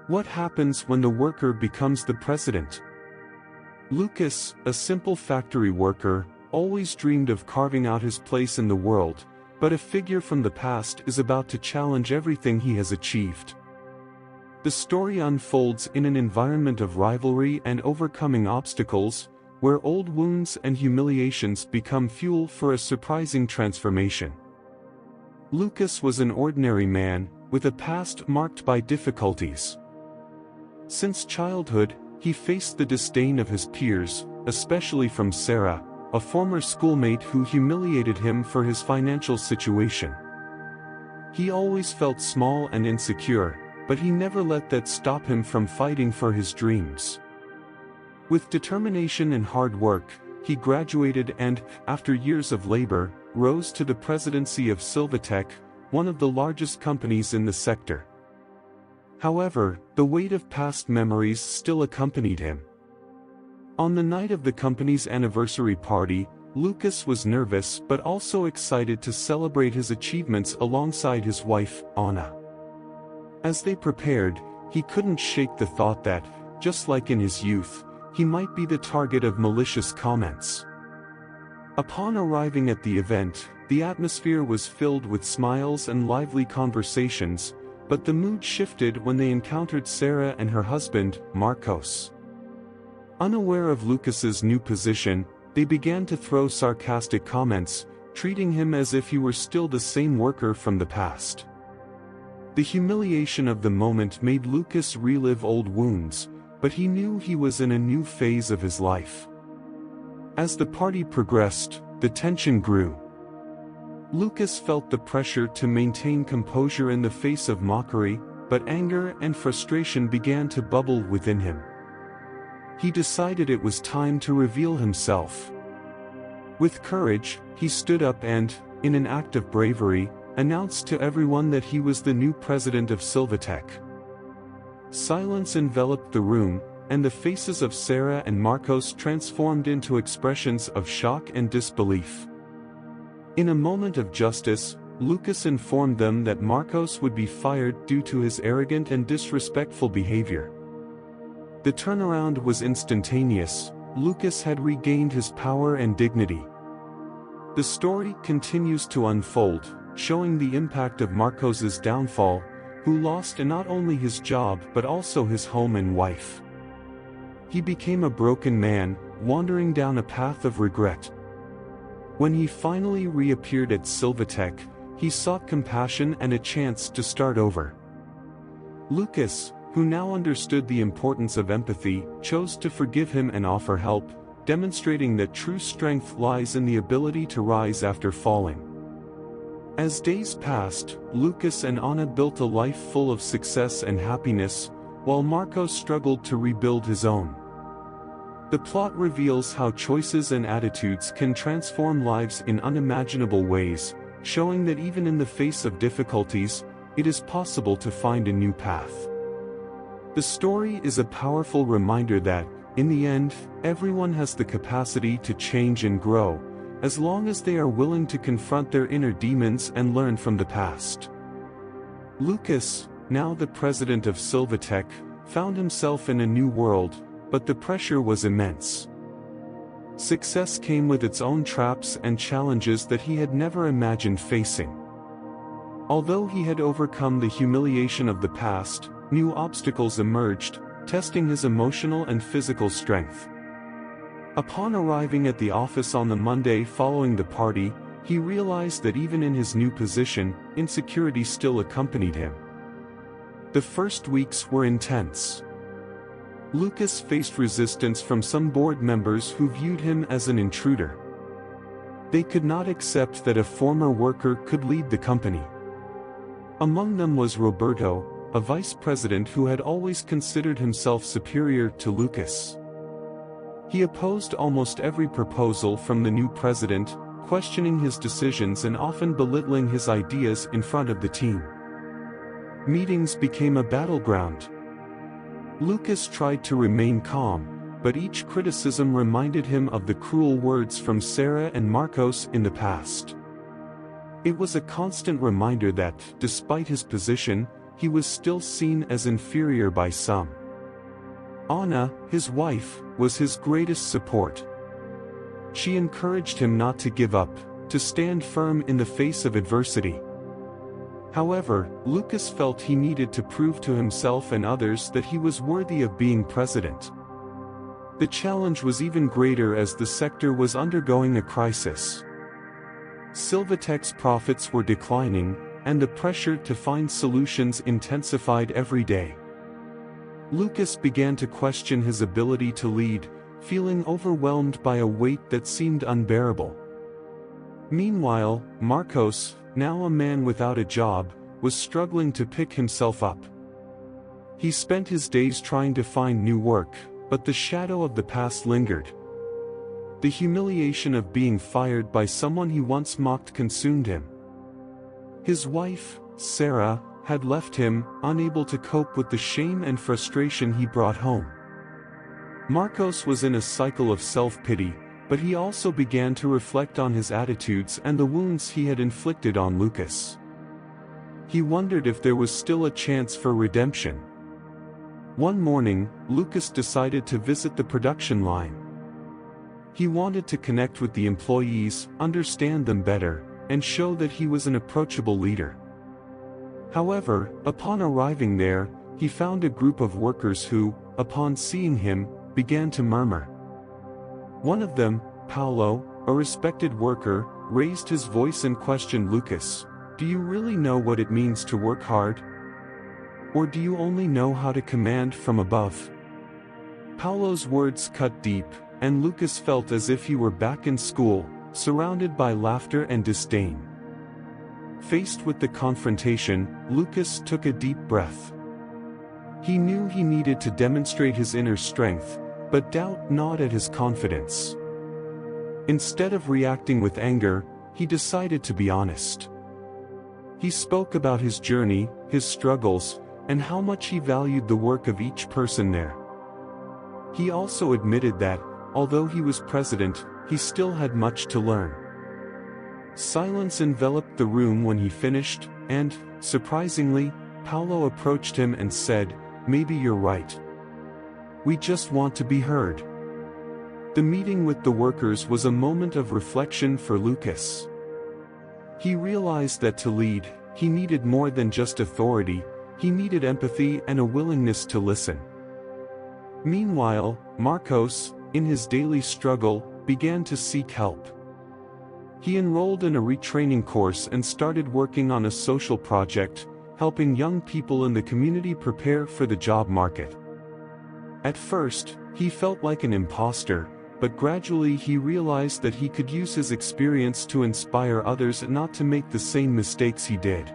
What happens when the worker becomes the president? Lucas, a simple factory worker, always dreamed of carving out his place in the world, but a figure from the past is about to challenge everything he has achieved. The story unfolds in an environment of rivalry and overcoming obstacles, where old wounds and humiliations become fuel for a surprising transformation. Lucas was an ordinary man, with a past marked by difficulties. Since childhood, he faced the disdain of his peers, especially from Sarah, a former schoolmate who humiliated him for his financial situation. He always felt small and insecure, but he never let that stop him from fighting for his dreams. With determination and hard work, he graduated and, after years of labor, rose to the presidency of Silvatech, one of the largest companies in the sector. However, the weight of past memories still accompanied him. On the night of the company's anniversary party, Lucas was nervous but also excited to celebrate his achievements alongside his wife, Anna. As they prepared, he couldn't shake the thought that, just like in his youth, he might be the target of malicious comments. Upon arriving at the event, the atmosphere was filled with smiles and lively conversations, but the mood shifted when they encountered Sarah and her husband, Marcos. Unaware of Lucas's new position, they began to throw sarcastic comments, treating him as if he were still the same worker from the past. The humiliation of the moment made Lucas relive old wounds, but he knew he was in a new phase of his life. As the party progressed, the tension grew. Lucas felt the pressure to maintain composure in the face of mockery, but anger and frustration began to bubble within him. He decided it was time to reveal himself. With courage, he stood up and, in an act of bravery, announced to everyone that he was the new president of Silvatech. Silence enveloped the room, and the faces of Sarah and Marcos transformed into expressions of shock and disbelief. In a moment of justice, Lucas informed them that Marcos would be fired due to his arrogant and disrespectful behavior. The turnaround was instantaneous. Lucas had regained his power and dignity. The story continues to unfold, showing the impact of Marcos's downfall, who lost not only his job but also his home and wife. He became a broken man, wandering down a path of regret. When he finally reappeared at Silvatech, he sought compassion and a chance to start over. Lucas, who now understood the importance of empathy, chose to forgive him and offer help, demonstrating that true strength lies in the ability to rise after falling. As days passed, Lucas and Anna built a life full of success and happiness, while Marcos struggled to rebuild his own. The plot reveals how choices and attitudes can transform lives in unimaginable ways, showing that even in the face of difficulties, it is possible to find a new path. The story is a powerful reminder that, in the end, everyone has the capacity to change and grow, as long as they are willing to confront their inner demons and learn from the past. Lucas, now the president of Silvatech, found himself in a new world, but the pressure was immense. Success came with its own traps and challenges that he had never imagined facing. Although he had overcome the humiliation of the past, new obstacles emerged, testing his emotional and physical strength. Upon arriving at the office on the Monday following the party, he realized that even in his new position, insecurity still accompanied him. The first weeks were intense. Lucas faced resistance from some board members who viewed him as an intruder. They could not accept that a former worker could lead the company. Among them was Roberto, a vice president who had always considered himself superior to Lucas. He opposed almost every proposal from the new president, questioning his decisions and often belittling his ideas in front of the team. Meetings became a battleground. Lucas tried to remain calm, but each criticism reminded him of the cruel words from Sarah and Marcos in the past. It was a constant reminder that, despite his position, he was still seen as inferior by some. Anna, his wife, was his greatest support. She encouraged him not to give up, to stand firm in the face of adversity. However, Lucas felt he needed to prove to himself and others that he was worthy of being president. The challenge was even greater as the sector was undergoing a crisis. Silvatech's profits were declining, and the pressure to find solutions intensified every day. Lucas began to question his ability to lead, feeling overwhelmed by a weight that seemed unbearable. Meanwhile, Marcos, now a man without a job, was struggling to pick himself up. He spent his days trying to find new work, but the shadow of the past lingered. The humiliation of being fired by someone he once mocked consumed him. His wife, Sarah, had left him, unable to cope with the shame and frustration he brought home. Marcos was in a cycle of self-pity, but he also began to reflect on his attitudes and the wounds he had inflicted on Lucas. He wondered if there was still a chance for redemption. One morning, Lucas decided to visit the production line. He wanted to connect with the employees, understand them better, and show that he was an approachable leader. However, upon arriving there, he found a group of workers who, upon seeing him, began to murmur. One of them, Paulo, a respected worker, raised his voice and questioned Lucas, "Do you really know what it means to work hard? Or do you only know how to command from above?" Paulo's words cut deep, and Lucas felt as if he were back in school, surrounded by laughter and disdain. Faced with the confrontation, Lucas took a deep breath. He knew he needed to demonstrate his inner strength, but doubt gnawed at his confidence. Instead of reacting with anger, he decided to be honest. He spoke about his journey, his struggles, and how much he valued the work of each person there. He also admitted that, although he was president, he still had much to learn. Silence enveloped the room when he finished, and, surprisingly, Paulo approached him and said, "Maybe you're right. We just want to be heard." The meeting with the workers was a moment of reflection for Lucas. He realized that to lead, he needed more than just authority, he needed empathy and a willingness to listen. Meanwhile, Marcos, in his daily struggle, began to seek help. He enrolled in a retraining course and started working on a social project, helping young people in the community prepare for the job market. At first, he felt like an imposter, but gradually he realized that he could use his experience to inspire others not to make the same mistakes he did.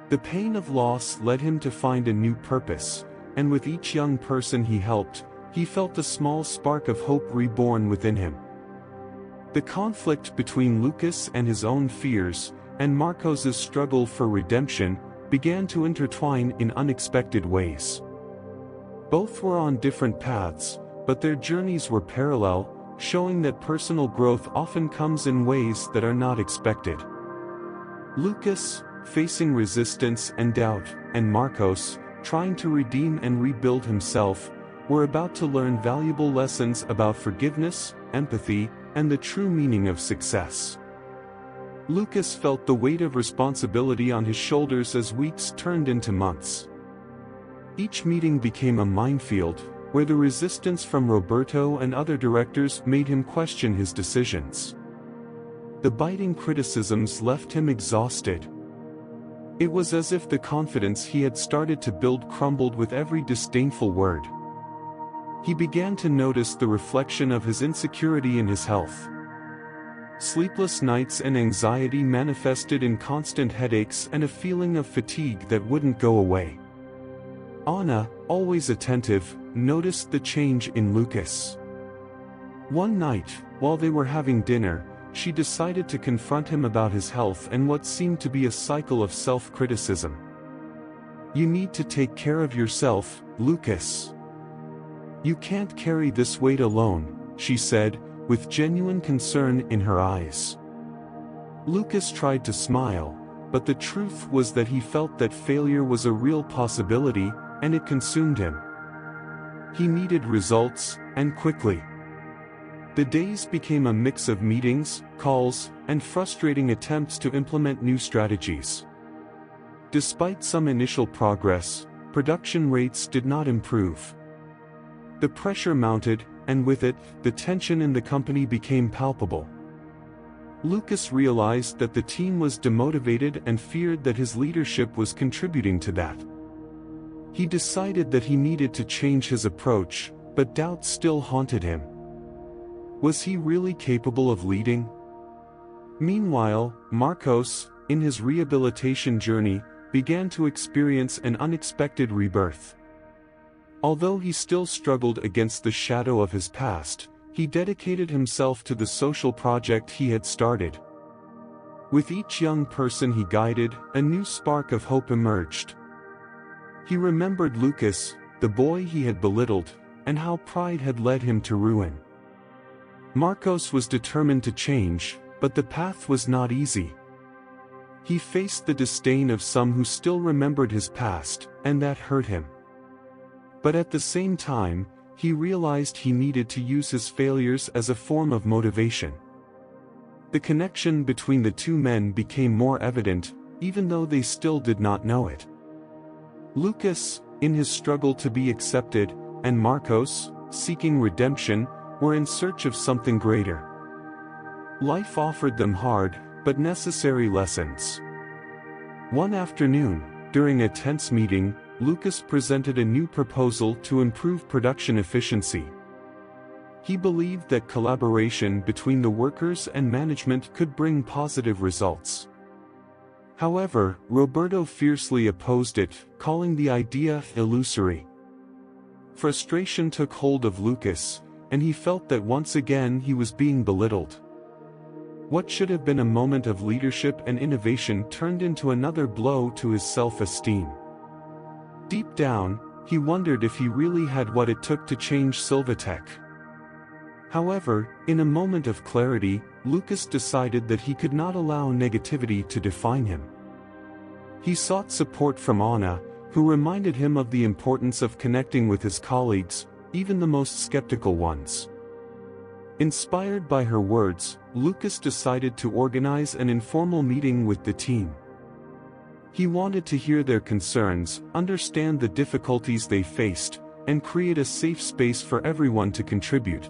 The pain of loss led him to find a new purpose, and with each young person he helped, he felt a small spark of hope reborn within him. The conflict between Lucas and his own fears, and Marcos's struggle for redemption, began to intertwine in unexpected ways. Both were on different paths, but their journeys were parallel, showing that personal growth often comes in ways that are not expected. Lucas, facing resistance and doubt, and Marcos, trying to redeem and rebuild himself, were about to learn valuable lessons about forgiveness, empathy, and the true meaning of success. Lucas felt the weight of responsibility on his shoulders as weeks turned into months. Each meeting became a minefield, where the resistance from Roberto and other directors made him question his decisions. The biting criticisms left him exhausted. It was as if the confidence he had started to build crumbled with every disdainful word. He began to notice the reflection of his insecurity in his health. Sleepless nights and anxiety manifested in constant headaches and a feeling of fatigue that wouldn't go away. Anna, always attentive, noticed the change in Lucas. One night, while they were having dinner, she decided to confront him about his health and what seemed to be a cycle of self-criticism. "You need to take care of yourself, Lucas. You can't carry this weight alone," she said, with genuine concern in her eyes. Lucas tried to smile, but the truth was that he felt that failure was a real possibility, and it consumed him. He needed results, and quickly. The days became a mix of meetings, calls, and frustrating attempts to implement new strategies. Despite some initial progress, production rates did not improve. The pressure mounted, and with it, the tension in the company became palpable. Lucas realized that the team was demotivated and feared that his leadership was contributing to that. He decided that he needed to change his approach, but doubt still haunted him. Was he really capable of leading? Meanwhile, Marcos, in his rehabilitation journey, began to experience an unexpected rebirth. Although he still struggled against the shadow of his past, he dedicated himself to the social project he had started. With each young person he guided, a new spark of hope emerged. He remembered Lucas, the boy he had belittled, and how pride had led him to ruin. Marcos was determined to change, but the path was not easy. He faced the disdain of some who still remembered his past, and that hurt him. But at the same time, he realized he needed to use his failures as a form of motivation. The connection between the two men became more evident, even though they still did not know it. Lucas, in his struggle to be accepted, and Marcos, seeking redemption, were in search of something greater. Life offered them hard, but necessary lessons. One afternoon, during a tense meeting, Lucas presented a new proposal to improve production efficiency. He believed that collaboration between the workers and management could bring positive results. However, Roberto fiercely opposed it, calling the idea illusory. Frustration took hold of Lucas, and he felt that once again he was being belittled. What should have been a moment of leadership and innovation turned into another blow to his self-esteem. Deep down, he wondered if he really had what it took to change Silvatech. However, in a moment of clarity, Lucas decided that he could not allow negativity to define him. He sought support from Anna, who reminded him of the importance of connecting with his colleagues, even the most skeptical ones. Inspired by her words, Lucas decided to organize an informal meeting with the team. He wanted to hear their concerns, understand the difficulties they faced, and create a safe space for everyone to contribute.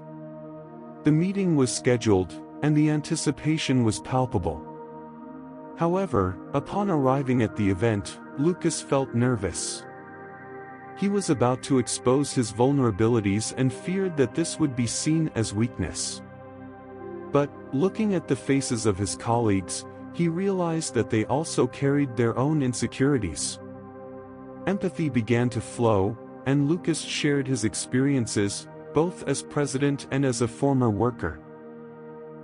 The meeting was scheduled, and the anticipation was palpable. However, upon arriving at the event, Lucas felt nervous. He was about to expose his vulnerabilities and feared that this would be seen as weakness. But, looking at the faces of his colleagues, he realized that they also carried their own insecurities. Empathy began to flow, and Lucas shared his experiences, both as president and as a former worker.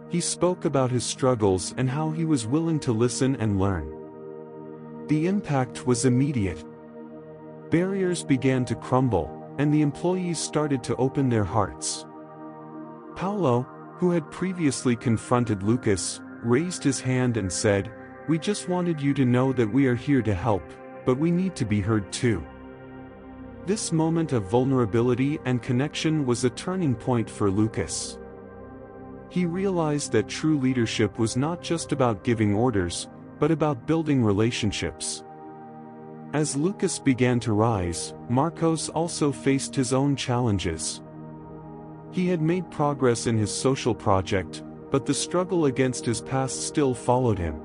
He spoke about his struggles and how he was willing to listen and learn. The impact was immediate. Barriers began to crumble, and the employees started to open their hearts. Paulo, who had previously confronted Lucas, raised his hand and said, "We just wanted you to know that we are here to help, but we need to be heard too." This moment of vulnerability and connection was a turning point for Lucas. He realized that true leadership was not just about giving orders, but about building relationships. As Lucas began to rise, Marcos also faced his own challenges. He had made progress in his social project, but the struggle against his past still followed him.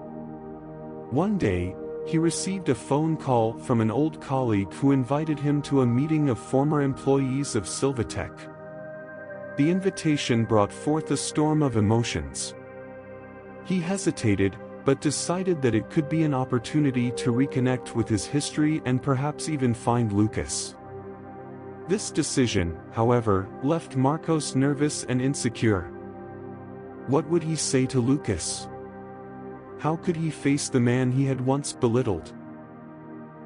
One day, he received a phone call from an old colleague who invited him to a meeting of former employees of Silvatech. The invitation brought forth a storm of emotions. He hesitated, but decided that it could be an opportunity to reconnect with his history and perhaps even find Lucas. This decision, however, left Marcos nervous and insecure. What would he say to Lucas? How could he face the man he had once belittled?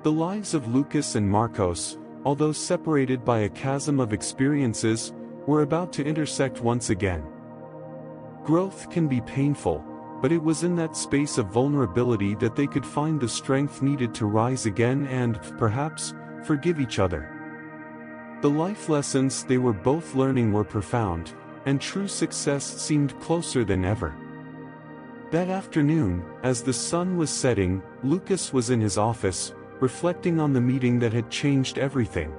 The lives of Lucas and Marcos, although separated by a chasm of experiences, were about to intersect once again. Growth can be painful, but it was in that space of vulnerability that they could find the strength needed to rise again and, perhaps, forgive each other. The life lessons they were both learning were profound, and true success seemed closer than ever. That afternoon, as the sun was setting, Lucas was in his office, reflecting on the meeting that had changed everything.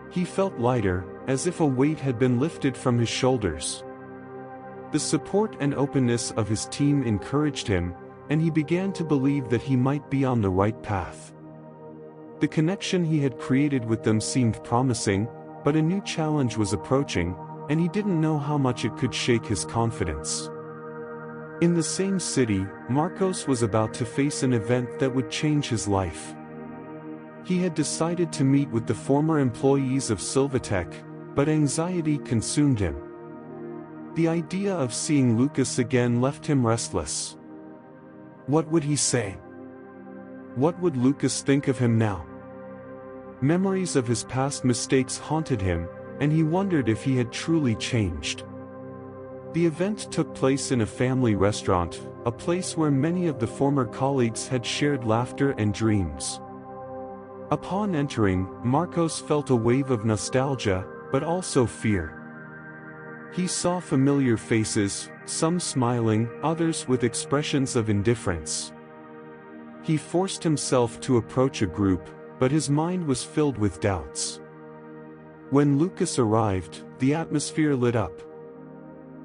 He felt lighter, as if a weight had been lifted from his shoulders. The support and openness of his team encouraged him, and he began to believe that he might be on the right path. The connection he had created with them seemed promising, but a new challenge was approaching, and he didn't know how much it could shake his confidence. In the same city, Marcos was about to face an event that would change his life. He had decided to meet with the former employees of Silvatech, but anxiety consumed him. The idea of seeing Lucas again left him restless. What would he say? What would Lucas think of him now? Memories of his past mistakes haunted him, and he wondered if he had truly changed. The event took place in a family restaurant, a place where many of the former colleagues had shared laughter and dreams. Upon entering, Marcos felt a wave of nostalgia, but also fear. He saw familiar faces, some smiling, others with expressions of indifference. He forced himself to approach a group, but his mind was filled with doubts. When Lucas arrived, the atmosphere lit up.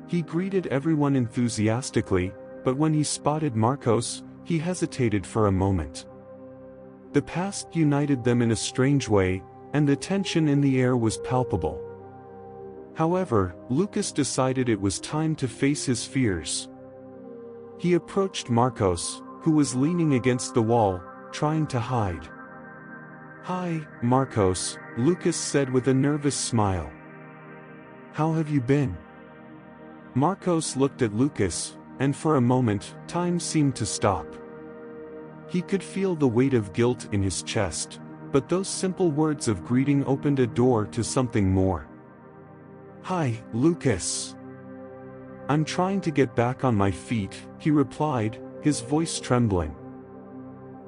He greeted everyone enthusiastically, but when he spotted Marcos, he hesitated for a moment. The past united them in a strange way, and the tension in the air was palpable. However, Lucas decided it was time to face his fears. He approached Marcos, who was leaning against the wall, trying to hide. "Hi, Marcos," Lucas said with a nervous smile. "How have you been?" Marcos looked at Lucas, and for a moment, time seemed to stop. He could feel the weight of guilt in his chest, but those simple words of greeting opened a door to something more. "Hi, Lucas. I'm trying to get back on my feet," he replied, his voice trembling.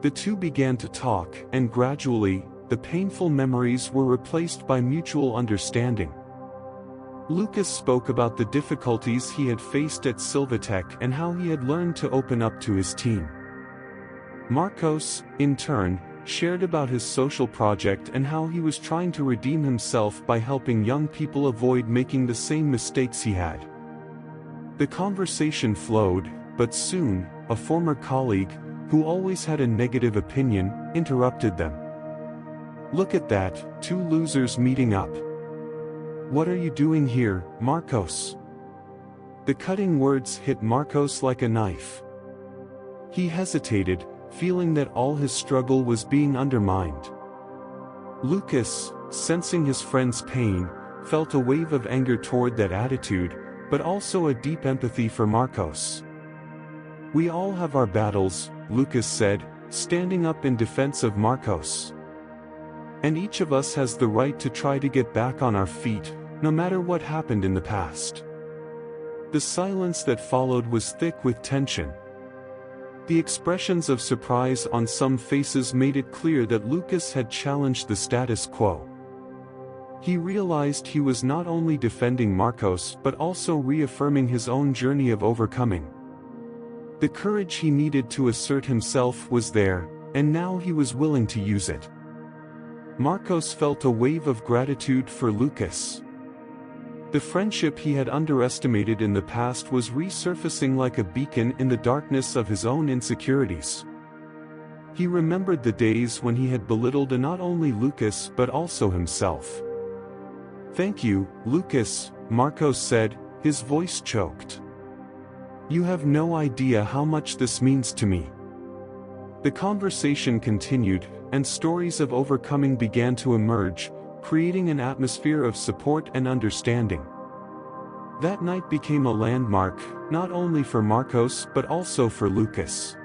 The two began to talk, and gradually, the painful memories were replaced by mutual understanding. Lucas spoke about the difficulties he had faced at Silvatech and how he had learned to open up to his team. Marcos, in turn, shared about his social project and how he was trying to redeem himself by helping young people avoid making the same mistakes he had. The conversation flowed, but soon, a former colleague, who always had a negative opinion, interrupted them. "Look at that, two losers meeting up. What are you doing here, Marcos?" The cutting words hit Marcos like a knife. He hesitated, feeling that all his struggle was being undermined. Lucas, sensing his friend's pain, felt a wave of anger toward that attitude, but also a deep empathy for Marcos. "We all have our battles," Lucas said, standing up in defense of Marcos. "And each of us has the right to try to get back on our feet, no matter what happened in the past." The silence that followed was thick with tension. The expressions of surprise on some faces made it clear that Lucas had challenged the status quo. He realized he was not only defending Marcos but also reaffirming his own journey of overcoming. The courage he needed to assert himself was there, and now he was willing to use it. Marcos felt a wave of gratitude for Lucas. The friendship he had underestimated in the past was resurfacing like a beacon in the darkness of his own insecurities. He remembered the days when he had belittled not only Lucas but also himself. "Thank you, Lucas," Marcos said, his voice choked. "You have no idea how much this means to me." The conversation continued, and stories of overcoming began to emerge, creating an atmosphere of support and understanding. That night became a landmark, not only for Marcos but also for Lucas.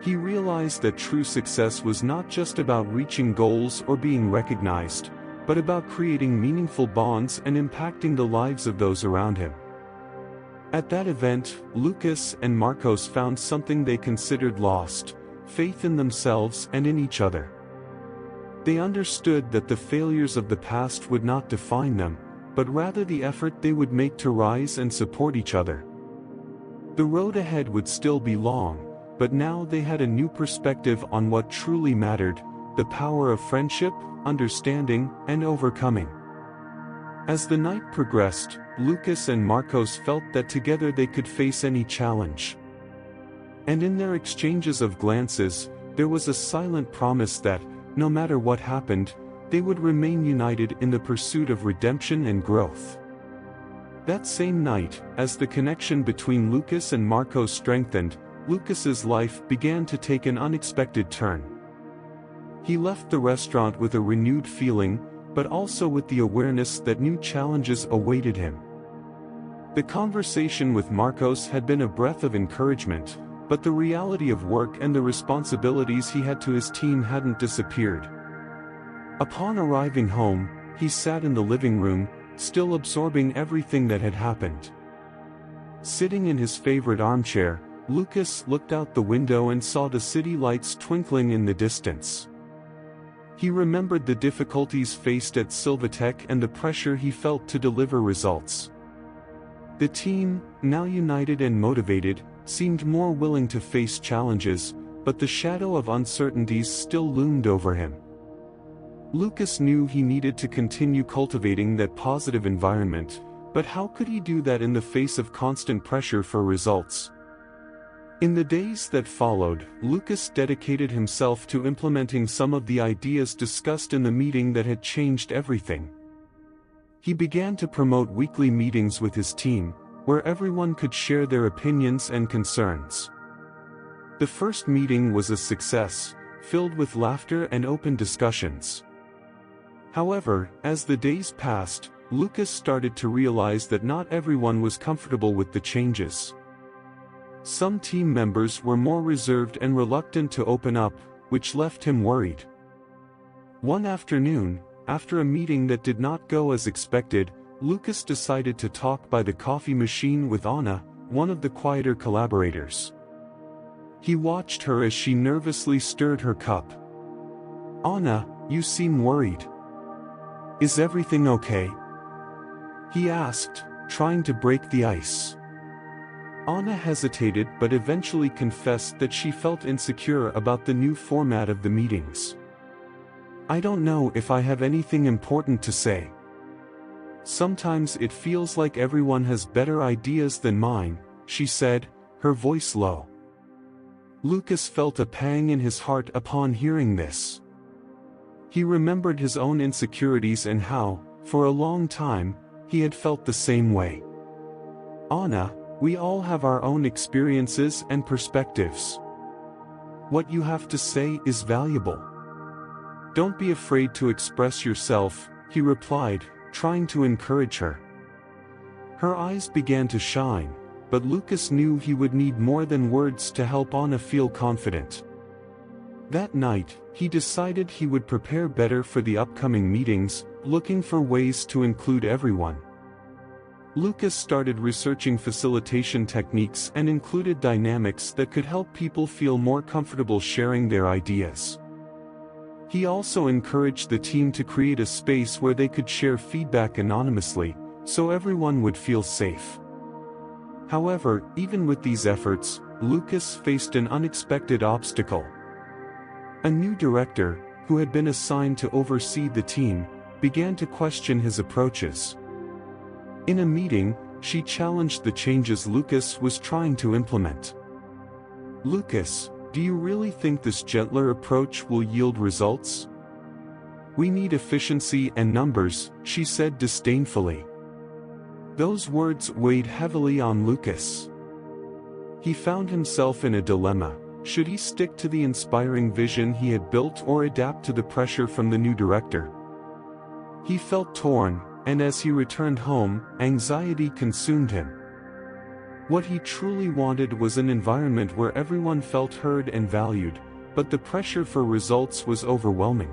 He realized that true success was not just about reaching goals or being recognized, but about creating meaningful bonds and impacting the lives of those around him. At that event, Lucas and Marcos found something they considered lost: faith in themselves and in each other. They understood that the failures of the past would not define them, but rather the effort they would make to rise and support each other. The road ahead would still be long, but now they had a new perspective on what truly mattered: the power of friendship, understanding, and overcoming. As the night progressed, Lucas and Marcos felt that together they could face any challenge. And in their exchanges of glances, there was a silent promise that, no matter what happened, they would remain united in the pursuit of redemption and growth. That same night, as the connection between Lucas and Marcos strengthened, Lucas's life began to take an unexpected turn. He left the restaurant with a renewed feeling, but also with the awareness that new challenges awaited him. The conversation with Marcos had been a breath of encouragement, but the reality of work and the responsibilities he had to his team hadn't disappeared. Upon arriving home, he sat in the living room, still absorbing everything that had happened. Sitting in his favorite armchair, Lucas looked out the window and saw the city lights twinkling in the distance. He remembered the difficulties faced at Silvatech and the pressure he felt to deliver results. The team, now united and motivated, seemed more willing to face challenges, but the shadow of uncertainties still loomed over him. Lucas knew he needed to continue cultivating that positive environment, but how could he do that in the face of constant pressure for results? In the days that followed, Lucas dedicated himself to implementing some of the ideas discussed in the meeting that had changed everything. He began to promote weekly meetings with his team, where everyone could share their opinions and concerns. The first meeting was a success, filled with laughter and open discussions. However, as the days passed, Lucas started to realize that not everyone was comfortable with the changes. Some team members were more reserved and reluctant to open up, which left him worried. One afternoon, after a meeting that did not go as expected, Lucas decided to talk by the coffee machine with Anna, one of the quieter collaborators. He watched her as she nervously stirred her cup. "Anna, you seem worried. Is everything okay?" he asked, trying to break the ice. Anna hesitated but eventually confessed that she felt insecure about the new format of the meetings. "I don't know if I have anything important to say. Sometimes it feels like everyone has better ideas than mine," she said, her voice low. Lucas felt a pang in his heart upon hearing this. He remembered his own insecurities and how, for a long time, he had felt the same way. "Anna, we all have our own experiences and perspectives. What you have to say is valuable. Don't be afraid to express yourself," he replied, trying to encourage her. Her eyes began to shine, but Lucas knew he would need more than words to help Anna feel confident. That night, he decided he would prepare better for the upcoming meetings, looking for ways to include everyone. Lucas started researching facilitation techniques and included dynamics that could help people feel more comfortable sharing their ideas. He also encouraged the team to create a space where they could share feedback anonymously, so everyone would feel safe. However, even with these efforts, Lucas faced an unexpected obstacle. A new director, who had been assigned to oversee the team, began to question his approaches. In a meeting, she challenged the changes Lucas was trying to implement. "Lucas, do you really think this gentler approach will yield results? We need efficiency and numbers," she said disdainfully. Those words weighed heavily on Lucas. He found himself in a dilemma. Should he stick to the inspiring vision he had built or adapt to the pressure from the new director? He felt torn, and as he returned home, anxiety consumed him. What he truly wanted was an environment where everyone felt heard and valued, but the pressure for results was overwhelming.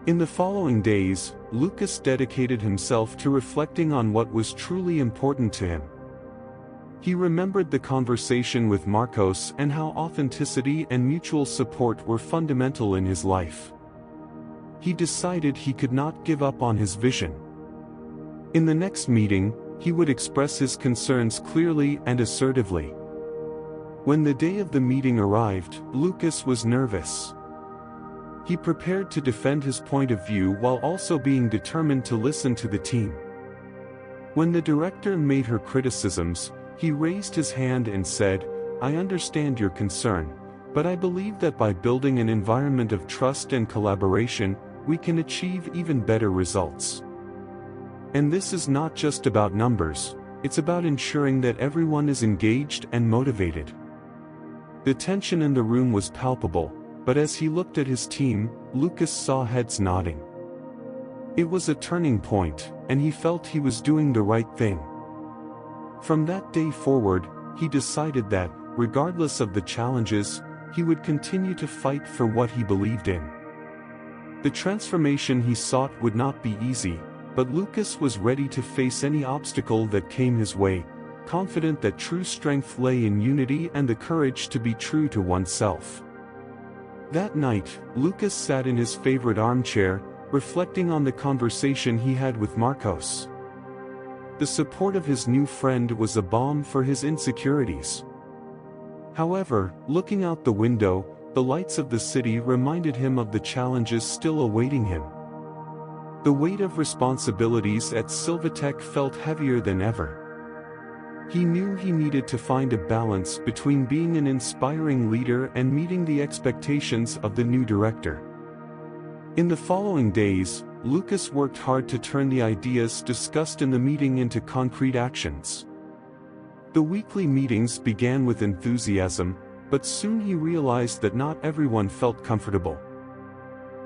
In the following days, Lucas dedicated himself to reflecting on what was truly important to him. He remembered the conversation with Marcos and how authenticity and mutual support were fundamental in his life. He decided he could not give up on his vision. In the next meeting, he would express his concerns clearly and assertively. When the day of the meeting arrived, Lucas was nervous. He prepared to defend his point of view while also being determined to listen to the team. When the director made her criticisms, he raised his hand and said, "I understand your concern, but I believe that by building an environment of trust and collaboration, we can achieve even better results. And this is not just about numbers, it's about ensuring that everyone is engaged and motivated." The tension in the room was palpable, but as he looked at his team, Lucas saw heads nodding. It was a turning point, and he felt he was doing the right thing. From that day forward, he decided that, regardless of the challenges, he would continue to fight for what he believed in. The transformation he sought would not be easy, but Lucas was ready to face any obstacle that came his way, confident that true strength lay in unity and the courage to be true to oneself. That night, Lucas sat in his favorite armchair, reflecting on the conversation he had with Marcos. The support of his new friend was a balm for his insecurities. However, looking out the window, the lights of the city reminded him of the challenges still awaiting him. The weight of responsibilities at Silvatech felt heavier than ever. He knew he needed to find a balance between being an inspiring leader and meeting the expectations of the new director. In the following days, Lucas worked hard to turn the ideas discussed in the meeting into concrete actions. The weekly meetings began with enthusiasm, but soon he realized that not everyone felt comfortable.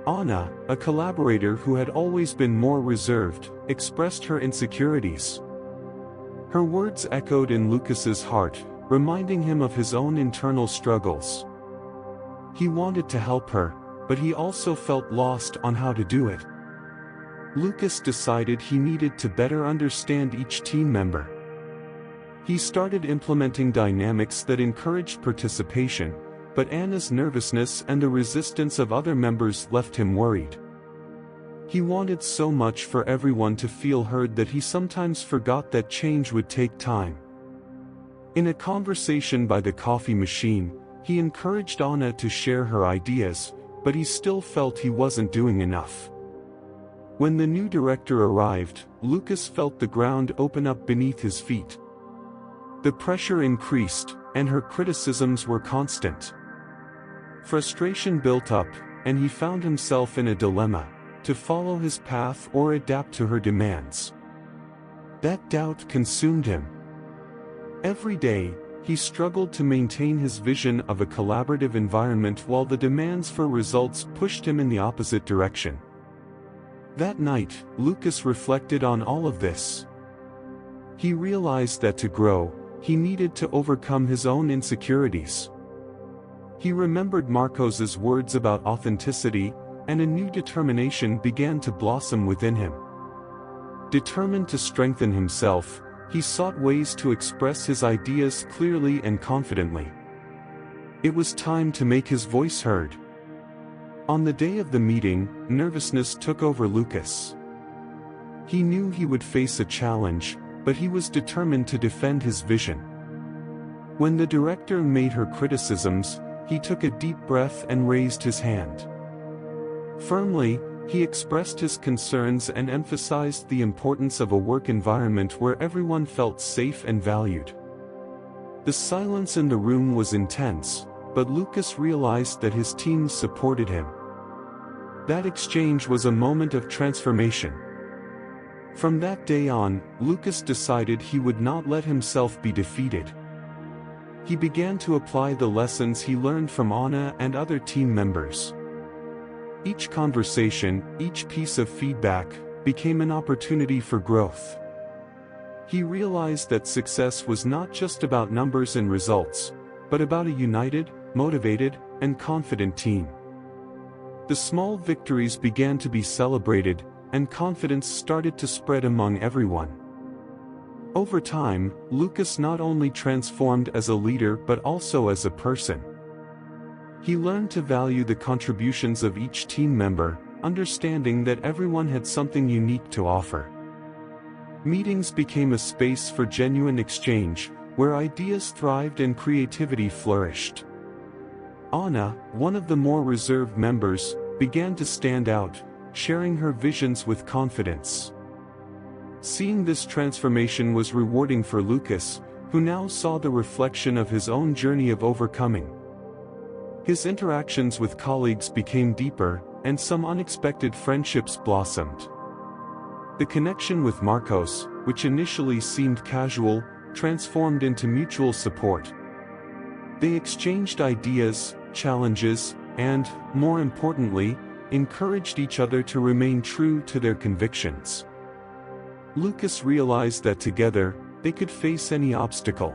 Anna, a collaborator who had always been more reserved, expressed her insecurities. Her words echoed in Lucas's heart, reminding him of his own internal struggles. He wanted to help her, but he also felt lost on how to do it. Lucas decided he needed to better understand each team member. He started implementing dynamics that encouraged participation, but Anna's nervousness and the resistance of other members left him worried. He wanted so much for everyone to feel heard that he sometimes forgot that change would take time. In a conversation by the coffee machine, he encouraged Anna to share her ideas, but he still felt he wasn't doing enough. When the new director arrived, Lucas felt the ground open up beneath his feet. The pressure increased, and her criticisms were constant. Frustration built up, and he found himself in a dilemma: to follow his path or adapt to her demands. That doubt consumed him. Every day, he struggled to maintain his vision of a collaborative environment while the demands for results pushed him in the opposite direction. That night, Lucas reflected on all of this. He realized that to grow, he needed to overcome his own insecurities. He remembered Marcos's words about authenticity, and a new determination began to blossom within him. Determined to strengthen himself, he sought ways to express his ideas clearly and confidently. It was time to make his voice heard. On the day of the meeting, nervousness took over Lucas. He knew he would face a challenge, but he was determined to defend his vision. When the director made her criticisms, he took a deep breath and raised his hand. Firmly, he expressed his concerns and emphasized the importance of a work environment where everyone felt safe and valued. The silence in the room was intense, but Lucas realized that his team supported him. That exchange was a moment of transformation. From that day on, Lucas decided he would not let himself be defeated. He began to apply the lessons he learned from Anna and other team members. Each conversation, each piece of feedback, became an opportunity for growth. He realized that success was not just about numbers and results, but about a united, motivated, and confident team. The small victories began to be celebrated, and confidence started to spread among everyone. Over time, Lucas not only transformed as a leader but also as a person. He learned to value the contributions of each team member, understanding that everyone had something unique to offer. Meetings became a space for genuine exchange, where ideas thrived and creativity flourished. Anna, one of the more reserved members, began to stand out, sharing her visions with confidence. Seeing this transformation was rewarding for Lucas, who now saw the reflection of his own journey of overcoming. His interactions with colleagues became deeper, and some unexpected friendships blossomed. The connection with Marcos, which initially seemed casual, transformed into mutual support. They exchanged ideas, challenges, and, more importantly, encouraged each other to remain true to their convictions. Lucas realized that together, they could face any obstacle.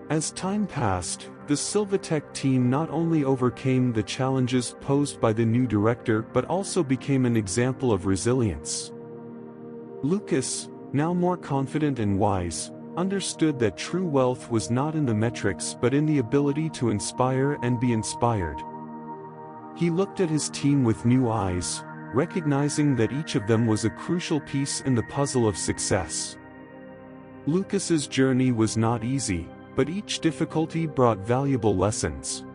As time passed, the Silvatech team not only overcame the challenges posed by the new director but also became an example of resilience. Lucas, now more confident and wise, understood that true wealth was not in the metrics but in the ability to inspire and be inspired. He looked at his team with new eyes, recognizing that each of them was a crucial piece in the puzzle of success. Lucas's journey was not easy, but each difficulty brought valuable lessons.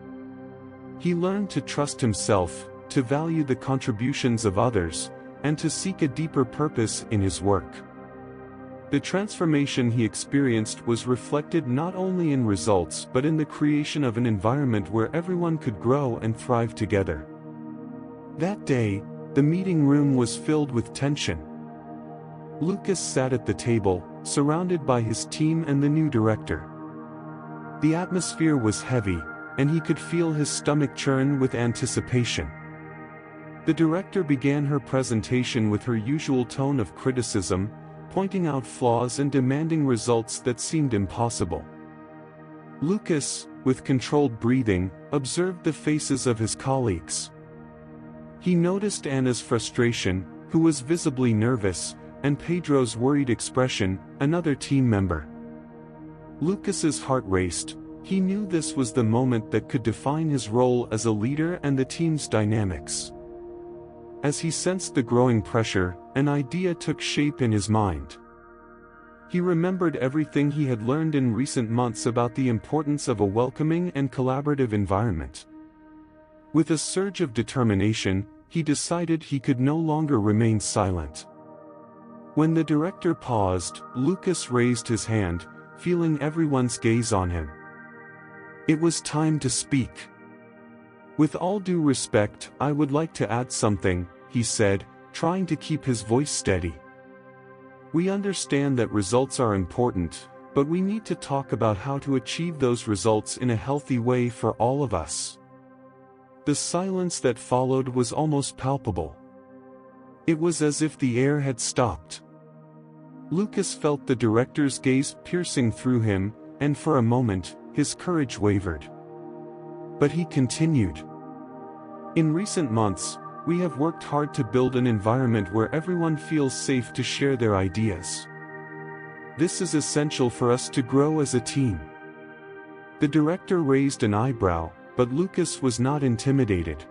He learned to trust himself, to value the contributions of others, and to seek a deeper purpose in his work. The transformation he experienced was reflected not only in results but in the creation of an environment where everyone could grow and thrive together. That day, the meeting room was filled with tension. Lucas sat at the table, surrounded by his team and the new director. The atmosphere was heavy, and he could feel his stomach churn with anticipation. The director began her presentation with her usual tone of criticism, pointing out flaws and demanding results that seemed impossible. Lucas, with controlled breathing, observed the faces of his colleagues. He noticed Anna's frustration, who was visibly nervous, and Pedro's worried expression, another team member. Lucas's heart raced. He knew this was the moment that could define his role as a leader and the team's dynamics. As he sensed the growing pressure, an idea took shape in his mind. He remembered everything he had learned in recent months about the importance of a welcoming and collaborative environment. With a surge of determination, he decided he could no longer remain silent. When the director paused, Lucas raised his hand, feeling everyone's gaze on him. It was time to speak. "With all due respect, I would like to add something," he said, trying to keep his voice steady. "We understand that results are important, but we need to talk about how to achieve those results in a healthy way for all of us." The silence that followed was almost palpable. It was as if the air had stopped. Lucas felt the director's gaze piercing through him, and for a moment, his courage wavered. But he continued. "In recent months, we have worked hard to build an environment where everyone feels safe to share their ideas. This is essential for us to grow as a team." The director raised an eyebrow, but Lucas was not intimidated.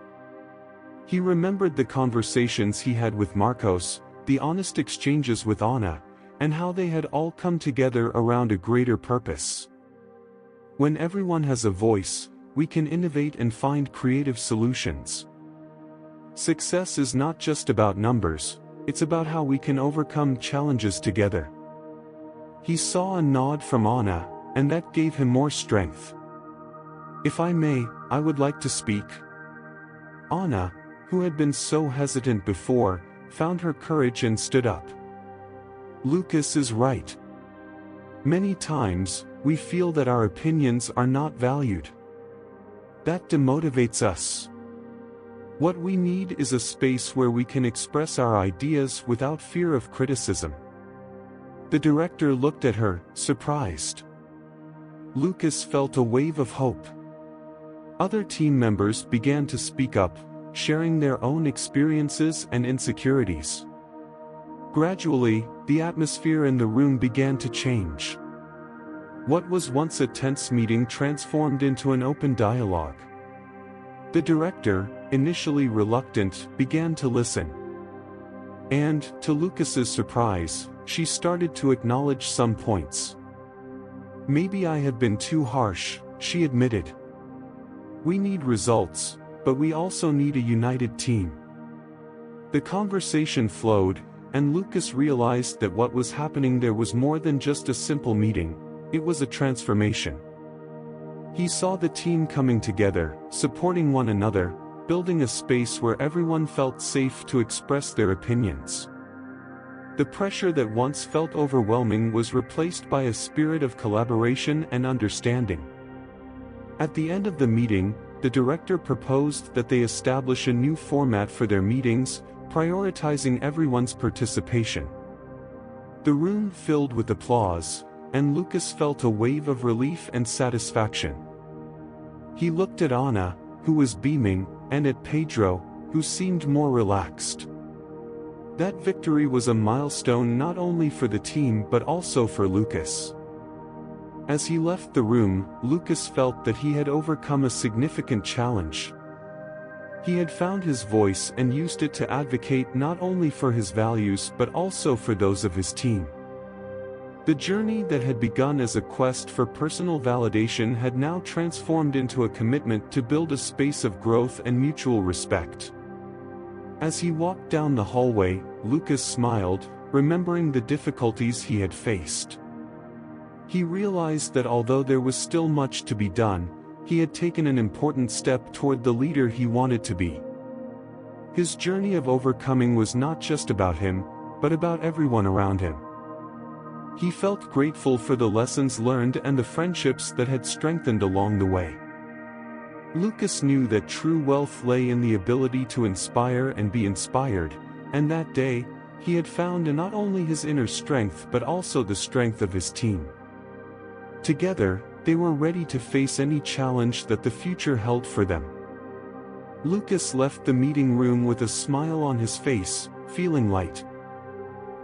He remembered the conversations he had with Marcos, the honest exchanges with Anna, and how they had all come together around a greater purpose. When everyone has a voice, we can innovate and find creative solutions. Success is not just about numbers, it's about how we can overcome challenges together. He saw a nod from Anna, and that gave him more strength. "If I may, I would like to speak." Anna, who had been so hesitant before, found her courage and stood up. "Lucas is right. Many times, we feel that our opinions are not valued. That demotivates us. What we need is a space where we can express our ideas without fear of criticism." The director looked at her, surprised. Lucas felt a wave of hope. Other team members began to speak up, sharing their own experiences and insecurities. Gradually, the atmosphere in the room began to change. What was once a tense meeting transformed into an open dialogue. The director, initially reluctant, began to listen. And, to Lucas's surprise, she started to acknowledge some points. "Maybe I have been too harsh," she admitted. "We need results, but we also need a united team." The conversation flowed, and Lucas realized that what was happening there was more than just a simple meeting, it was a transformation. He saw the team coming together, supporting one another, building a space where everyone felt safe to express their opinions. The pressure that once felt overwhelming was replaced by a spirit of collaboration and understanding. At the end of the meeting, the director proposed that they establish a new format for their meetings, prioritizing everyone's participation. The room filled with applause, and Lucas felt a wave of relief and satisfaction. He looked at Anna, who was beaming, and at Pedro, who seemed more relaxed. That victory was a milestone not only for the team but also for Lucas. As he left the room, Lucas felt that he had overcome a significant challenge. He had found his voice and used it to advocate not only for his values but also for those of his team. The journey that had begun as a quest for personal validation had now transformed into a commitment to build a space of growth and mutual respect. As he walked down the hallway, Lucas smiled, remembering the difficulties he had faced. He realized that although there was still much to be done, he had taken an important step toward the leader he wanted to be. His journey of overcoming was not just about him, but about everyone around him. He felt grateful for the lessons learned and the friendships that had strengthened along the way. Lucas knew that true wealth lay in the ability to inspire and be inspired, and that day, he had found not only his inner strength but also the strength of his team. Together, they were ready to face any challenge that the future held for them. Lucas left the meeting room with a smile on his face, feeling light.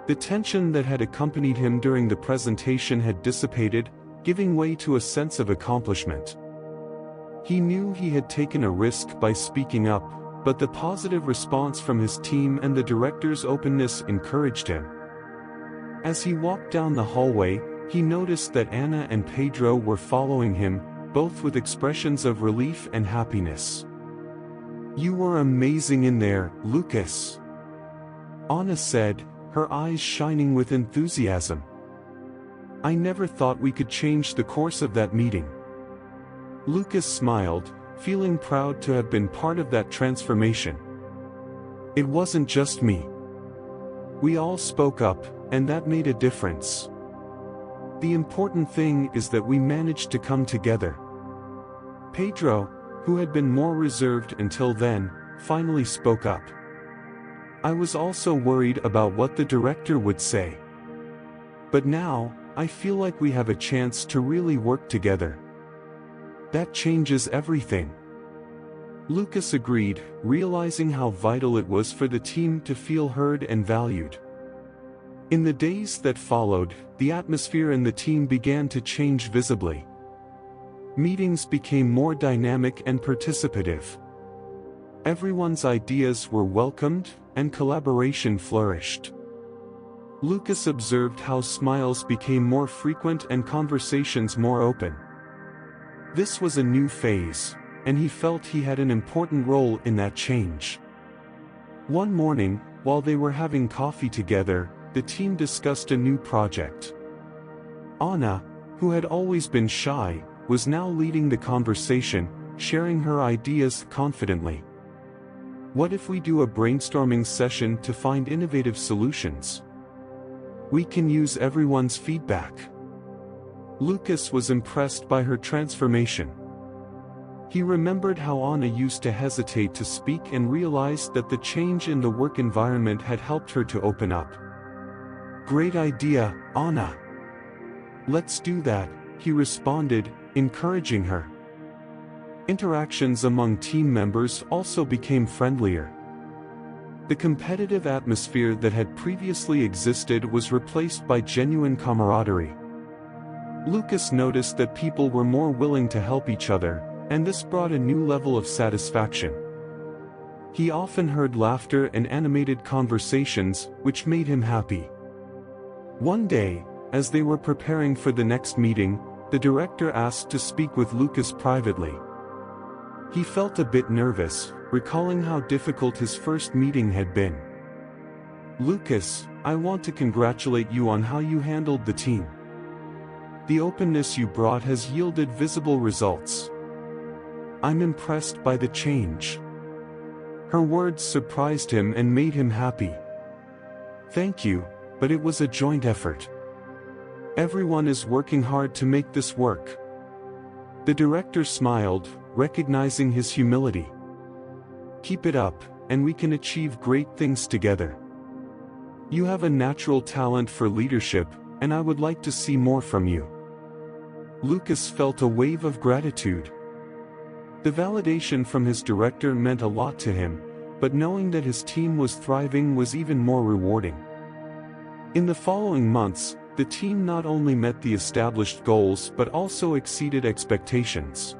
The tension that had accompanied him during the presentation had dissipated, giving way to a sense of accomplishment. He knew he had taken a risk by speaking up, but the positive response from his team and the director's openness encouraged him. As he walked down the hallway, he noticed that Anna and Pedro were following him, both with expressions of relief and happiness. "You were amazing in there, Lucas," Anna said, her eyes shining with enthusiasm. "I never thought we could change the course of that meeting." Lucas smiled, feeling proud to have been part of that transformation. "It wasn't just me. We all spoke up, and that made a difference. The important thing is that we managed to come together." Pedro, who had been more reserved until then, finally spoke up. "I was also worried about what the director would say. But now, I feel like we have a chance to really work together. That changes everything." Lucas agreed, realizing how vital it was for the team to feel heard and valued. In the days that followed, the atmosphere in the team began to change visibly. Meetings became more dynamic and participative. Everyone's ideas were welcomed, and collaboration flourished. Lucas observed how smiles became more frequent and conversations more open. This was a new phase, and he felt he had an important role in that change. One morning, while they were having coffee together, the team discussed a new project. Anna, who had always been shy, was now leading the conversation, sharing her ideas confidently. "What if we do a brainstorming session to find innovative solutions? We can use everyone's feedback." Lucas was impressed by her transformation. He remembered how Anna used to hesitate to speak and realized that the change in the work environment had helped her to open up. "Great idea, Anna. Let's do that," he responded, encouraging her. Interactions among team members also became friendlier. The competitive atmosphere that had previously existed was replaced by genuine camaraderie. Lucas noticed that people were more willing to help each other, and this brought a new level of satisfaction. He often heard laughter and animated conversations, which made him happy. One day, as they were preparing for the next meeting, the director asked to speak with Lucas privately. He felt a bit nervous, recalling how difficult his first meeting had been. "Lucas, I want to congratulate you on how you handled the team. The openness you brought has yielded visible results. I'm impressed by the change." Her words surprised him and made him happy. "Thank you, but it was a joint effort. Everyone is working hard to make this work." The director smiled, recognizing his humility. "Keep it up, and we can achieve great things together. You have a natural talent for leadership, and I would like to see more from you." Lucas felt a wave of gratitude. The validation from his director meant a lot to him, but knowing that his team was thriving was even more rewarding. In the following months, the team not only met the established goals but also exceeded expectations.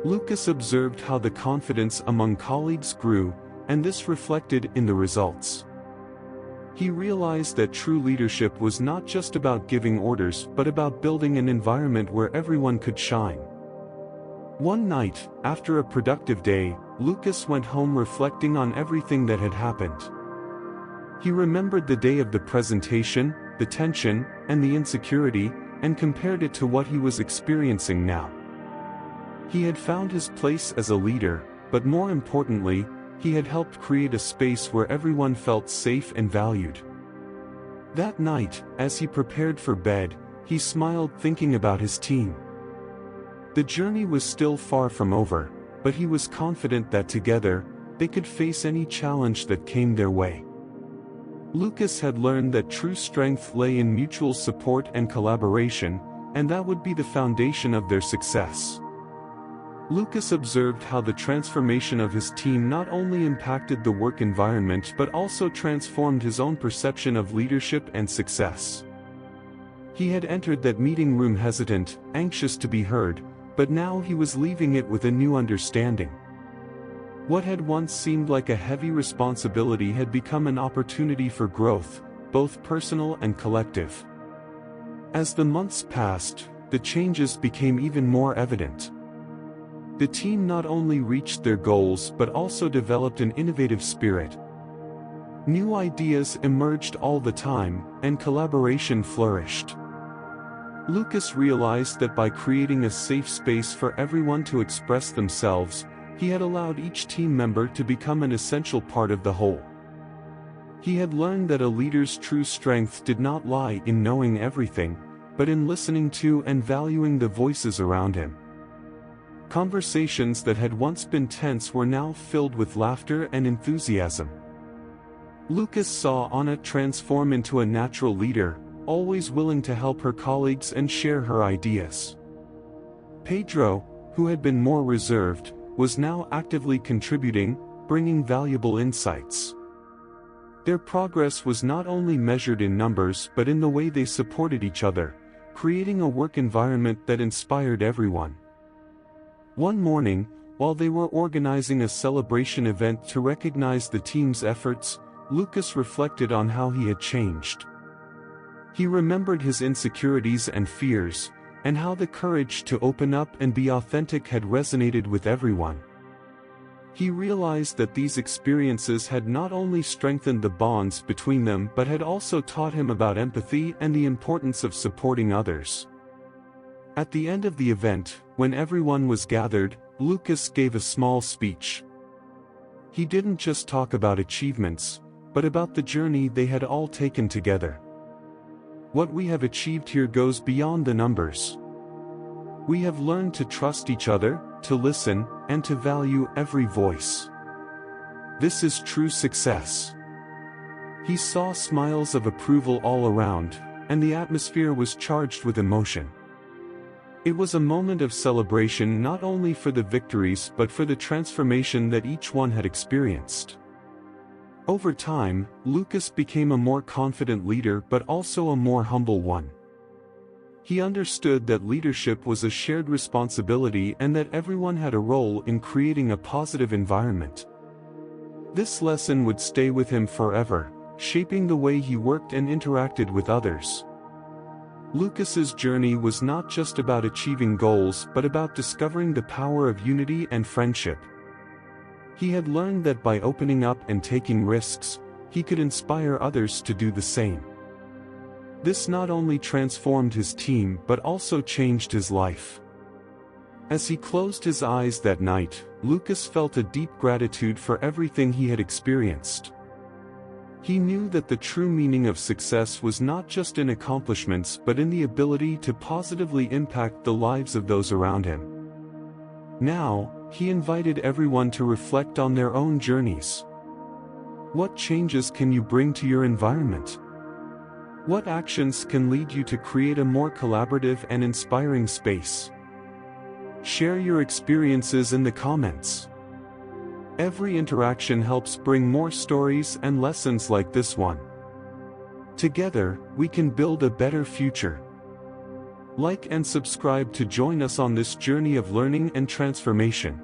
Lucas observed how the confidence among colleagues grew, and this reflected in the results. He realized that true leadership was not just about giving orders but about building an environment where everyone could shine. One night, after a productive day, Lucas went home reflecting on everything that had happened. He remembered the day of the presentation, the tension, and the insecurity, and compared it to what he was experiencing now. He had found his place as a leader, but more importantly, he had helped create a space where everyone felt safe and valued. That night, as he prepared for bed, he smiled thinking about his team. The journey was still far from over, but he was confident that together, they could face any challenge that came their way. Lucas had learned that true strength lay in mutual support and collaboration, and that would be the foundation of their success. Lucas observed how the transformation of his team not only impacted the work environment but also transformed his own perception of leadership and success. He had entered that meeting room hesitant, anxious to be heard, but now he was leaving it with a new understanding. What had once seemed like a heavy responsibility had become an opportunity for growth, both personal and collective. As the months passed, the changes became even more evident. The team not only reached their goals but also developed an innovative spirit. New ideas emerged all the time, and collaboration flourished. Lucas realized that by creating a safe space for everyone to express themselves, he had allowed each team member to become an essential part of the whole. He had learned that a leader's true strength did not lie in knowing everything, but in listening to and valuing the voices around him. Conversations that had once been tense were now filled with laughter and enthusiasm. Lucas saw Anna transform into a natural leader, always willing to help her colleagues and share her ideas. Pedro, who had been more reserved, was now actively contributing, bringing valuable insights. Their progress was not only measured in numbers but in the way they supported each other, creating a work environment that inspired everyone. One morning, while they were organizing a celebration event to recognize the team's efforts, Lucas reflected on how he had changed. He remembered his insecurities and fears, and how the courage to open up and be authentic had resonated with everyone. He realized that these experiences had not only strengthened the bonds between them but had also taught him about empathy and the importance of supporting others. At the end of the event, when everyone was gathered, Lucas gave a small speech. He didn't just talk about achievements, but about the journey they had all taken together. What we have achieved here goes beyond the numbers. We have learned to trust each other, to listen, and to value every voice. This is true success. He saw smiles of approval all around, and the atmosphere was charged with emotion. It was a moment of celebration not only for the victories but for the transformation that each one had experienced. Over time, Lucas became a more confident leader but also a more humble one. He understood that leadership was a shared responsibility and that everyone had a role in creating a positive environment. This lesson would stay with him forever, shaping the way he worked and interacted with others. Lucas's journey was not just about achieving goals but about discovering the power of unity and friendship. He had learned that by opening up and taking risks, he could inspire others to do the same. This not only transformed his team but also changed his life. As he closed his eyes that night, Lucas felt a deep gratitude for everything he had experienced. He knew that the true meaning of success was not just in accomplishments but in the ability to positively impact the lives of those around him. Now, he invited everyone to reflect on their own journeys. What changes can you bring to your environment? What actions can lead you to create a more collaborative and inspiring space? Share your experiences in the comments. Every interaction helps bring more stories and lessons like this one. Together, we can build a better future. Like and subscribe to join us on this journey of learning and transformation.